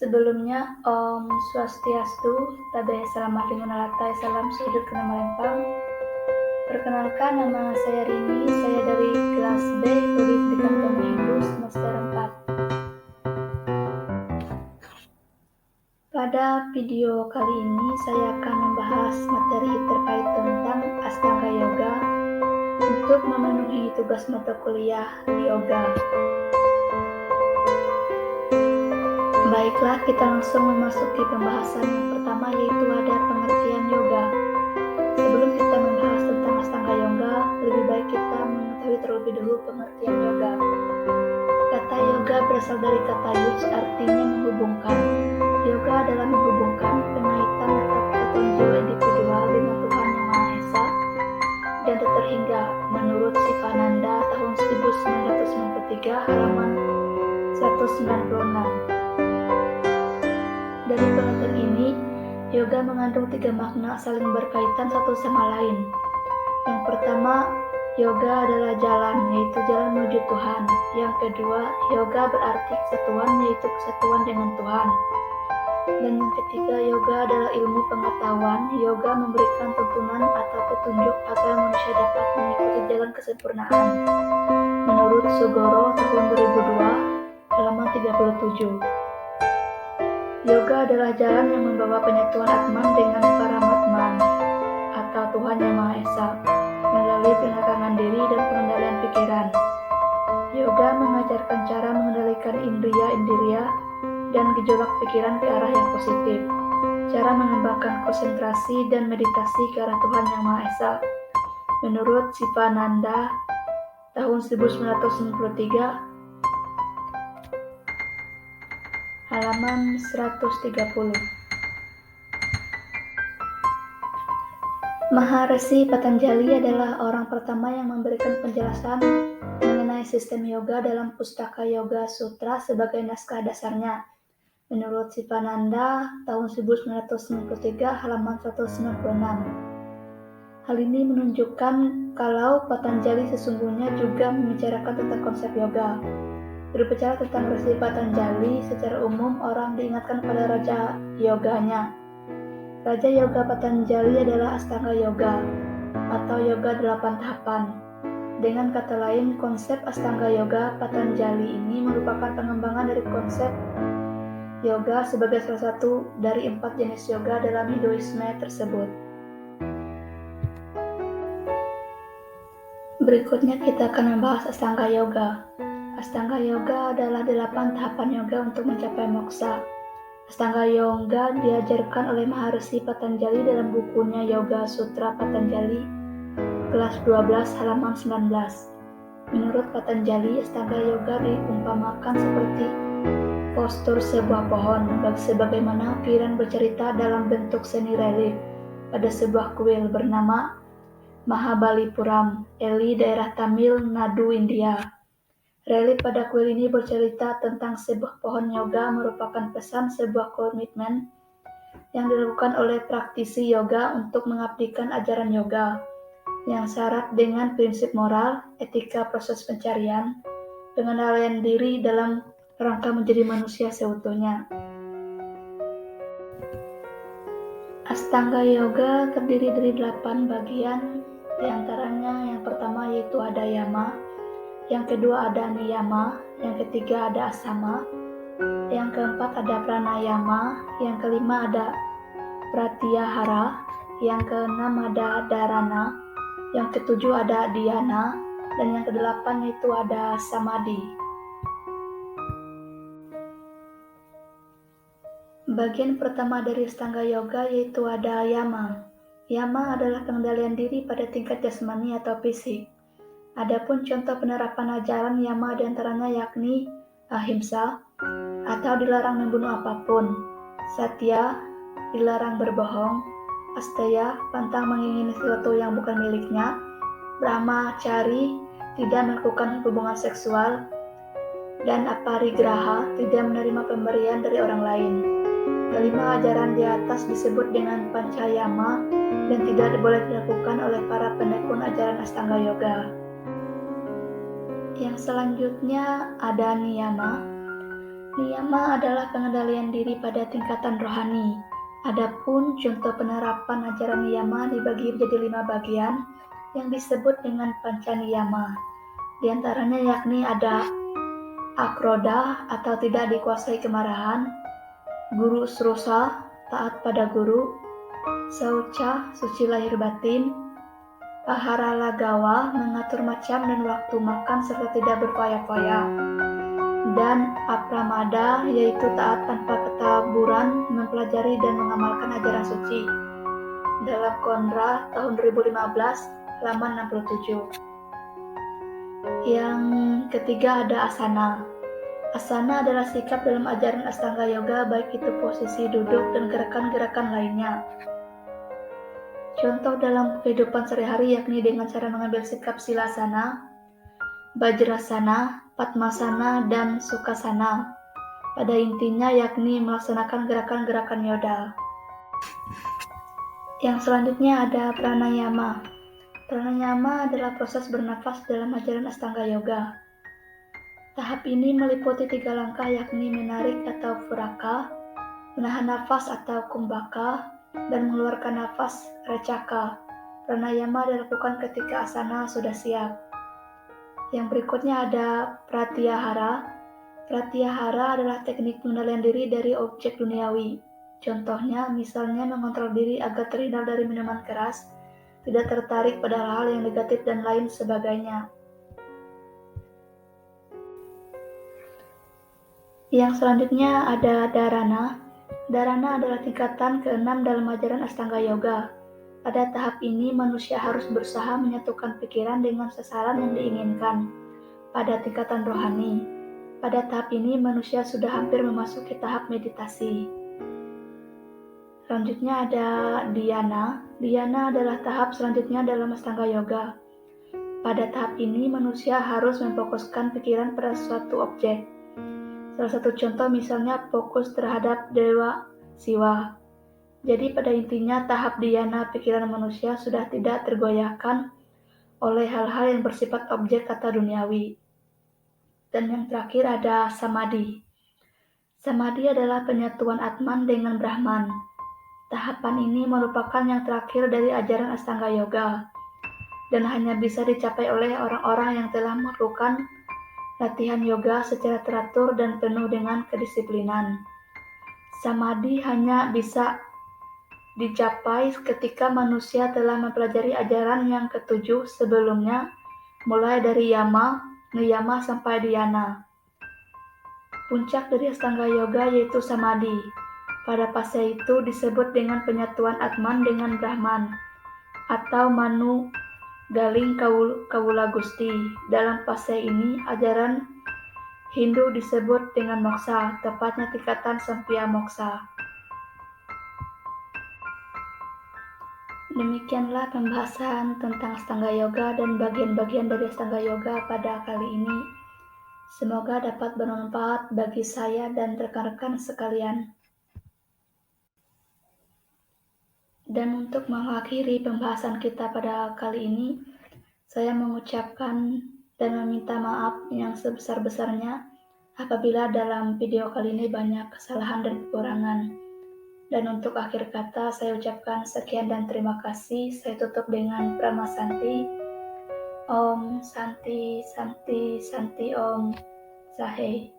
Sebelumnya, Om Swastiastu, Tabeh Selamat Lingunalatai, Salam Sudut Kena Malempang. Perkenalkan, nama saya Rini, saya dari kelas B, Prodi Pendidikan Agama Hindu, semester 4. Pada video kali ini, saya akan membahas materi terkait tentang Astanga Yoga untuk memenuhi tugas mata kuliah Yoga. Baiklah, kita langsung memasuki pembahasan yang pertama, yaitu ada pengertian yoga. Sebelum kita membahas tentang Astanga Yoga, lebih baik kita mengetahui terlebih dahulu pengertian yoga. Kata yoga berasal dari kata yuj, artinya menghubungkan. Yoga adalah menghubungkan pengaitan atau persatuan jiwa individual dengan Tuhan Yang Maha Esa dan tak terhingga, menurut Sivananda tahun 1993, halaman 196. Dari pengertian ini, yoga mengandung 3 makna saling berkaitan satu sama lain. Yang pertama, yoga adalah jalan, yaitu jalan menuju Tuhan. Yang kedua, yoga berarti kesatuan, yaitu kesatuan dengan Tuhan. Dan yang ketiga, yoga adalah ilmu pengetahuan. Yoga memberikan tuntunan atau petunjuk agar manusia dapat mengikuti jalan kesempurnaan. Menurut Sugoro tahun 2002, halaman 37. Yoga adalah jalan yang membawa penyatuan Atman dengan Paramatman atau Tuhan Yang Maha Esa melalui pengekangan diri dan pengendalian pikiran. Yoga mengajarkan cara mengendalikan indria-indria dan gejolak pikiran ke arah yang positif, cara mengembangkan konsentrasi dan meditasi ke arah Tuhan Yang Maha Esa. Menurut Sivananda tahun 1993, halaman 130. Maharesi Patanjali adalah orang pertama yang memberikan penjelasan mengenai sistem yoga dalam Pustaka Yoga Sutra sebagai naskah dasarnya. Menurut Sivananda tahun 1993, halaman 196. Hal ini menunjukkan kalau Patanjali sesungguhnya juga membicarakan tentang konsep yoga. Berbicara tentang Resi Patanjali, secara umum orang diingatkan pada Raja Yoganya. Raja Yoga Patanjali adalah Astanga Yoga atau Yoga 8 tahapan. Dengan kata lain, konsep Astanga Yoga Patanjali ini merupakan pengembangan dari konsep yoga sebagai salah satu dari 4 jenis yoga dalam Hinduisme tersebut. Berikutnya kita akan membahas Astanga Yoga. Astanga Yoga adalah 8 tahapan yoga untuk mencapai moksa. Astanga Yoga diajarkan oleh Maharesi Patanjali dalam bukunya Yoga Sutra Patanjali, kelas 12 halaman 19. Menurut Patanjali, Astanga Yoga diumpamakan seperti postur sebuah pohon, sebagaimana ukiran bercerita dalam bentuk seni relief pada sebuah kuil bernama Mahabalipuram, Eli, daerah Tamil Nadu, India. Relief pada kuil ini bercerita tentang sebuah pohon yoga merupakan pesan sebuah komitmen yang dilakukan oleh praktisi yoga untuk mengabdikan ajaran yoga yang syarat dengan prinsip moral, etika proses pencarian, pengendalian diri dalam rangka menjadi manusia seutuhnya. Astanga Yoga terdiri dari 8 bagian, diantaranya yang pertama yaitu ada yama, yang kedua ada niyama, yang ketiga ada asama, yang keempat ada pranayama, yang kelima ada pratyahara, yang keenam ada dharana, yang ketujuh ada dhyana, dan yang kedelapan itu ada samadhi. Bagian pertama dari Astanga Yoga yaitu ada yama. Yama adalah pengendalian diri pada tingkat jasmani atau fisik. Adapun contoh penerapan ajaran yama diantaranya yakni ahimsa atau dilarang membunuh apapun, satya dilarang berbohong, asteya pantang mengingini sesuatu yang bukan miliknya, brahmacari tidak melakukan hubungan seksual, dan aparigraha tidak menerima pemberian dari orang lain. Kelima ajaran di atas disebut dengan pancayama dan tidak boleh dilakukan oleh para penekun ajaran Astanga Yoga. Yang selanjutnya ada niyama. Niyama adalah pengendalian diri pada tingkatan rohani. Adapun contoh penerapan ajaran niyama dibagi menjadi 5 bagian yang disebut dengan panca niyama. Di antaranya yakni ada akroda atau tidak dikuasai kemarahan, guru srusa, taat pada guru, sauca, suci lahir batin, ahara lagawa, mengatur macam dan waktu makan serta tidak berfoya-foya, dan apramada, yaitu taat tanpa ketaburan, mempelajari dan mengamalkan ajaran suci. Dalam Konra tahun 2015, halaman 67. Yang ketiga ada asana. Asana adalah sikap dalam ajaran Astanga Yoga, baik itu posisi duduk dan gerakan-gerakan lainnya. Contoh dalam kehidupan sehari-hari yakni dengan cara mengambil sikap silasana, Vajrasana, Padmasana, dan Sukhasana. Pada intinya yakni melaksanakan gerakan-gerakan yodal. Yang selanjutnya ada pranayama. Pranayama adalah proses bernafas dalam ajaran Astanga Yoga. Tahap ini meliputi 3 langkah yakni menarik atau furaka, menahan nafas atau kumbhaka, dan mengeluarkan nafas recaka. Pranayama dilakukan ketika asana sudah siap. Yang berikutnya ada pratyahara. Pratyahara adalah teknik pengendalian diri dari objek duniawi. Contohnya, misalnya mengontrol diri agar terhindar dari minuman keras, tidak tertarik pada hal-hal yang negatif, dan lain sebagainya. Yang selanjutnya ada dharana. Dharana adalah tingkatan ke-6 dalam ajaran Astanga Yoga. Pada tahap ini, manusia harus berusaha menyatukan pikiran dengan sasaran yang diinginkan. Pada tingkatan rohani, pada tahap ini manusia sudah hampir memasuki tahap meditasi. Selanjutnya ada dhyana. Dhyana adalah tahap selanjutnya dalam Astanga Yoga. Pada tahap ini, manusia harus memfokuskan pikiran pada suatu objek. Salah satu contoh misalnya fokus terhadap Dewa Siwa. Jadi pada intinya tahap dhyana pikiran manusia sudah tidak tergoyahkan oleh hal-hal yang bersifat objek atau duniawi. Dan yang terakhir ada samadhi. Samadhi adalah penyatuan Atman dengan Brahman. Tahapan ini merupakan yang terakhir dari ajaran Astanga Yoga dan hanya bisa dicapai oleh orang-orang yang telah melakukan latihan yoga secara teratur dan penuh dengan kedisiplinan. Samadhi hanya bisa dicapai ketika manusia telah mempelajari ajaran yang ketujuh sebelumnya, mulai dari yama, niyama sampai dhyana. Puncak dari Astanga Yoga yaitu samadhi. Pada fase itu disebut dengan penyatuan Atman dengan Brahman atau Manu Galing Kawula Gusti. Dalam fase ini, ajaran Hindu disebut dengan moksa, tepatnya tingkatan Sampya Moksa. Demikianlah pembahasan tentang Astanga Yoga dan bagian-bagian dari Astanga Yoga pada kali ini. Semoga dapat bermanfaat bagi saya dan rekan-rekan sekalian. Dan untuk mengakhiri pembahasan kita pada kali ini, saya mengucapkan dan meminta maaf yang sebesar-besarnya apabila dalam video kali ini banyak kesalahan dan kekurangan. Dan untuk akhir kata, saya ucapkan sekian dan terima kasih. Saya tutup dengan Prama Santi. Om Santi Santi Santi Om Sahe.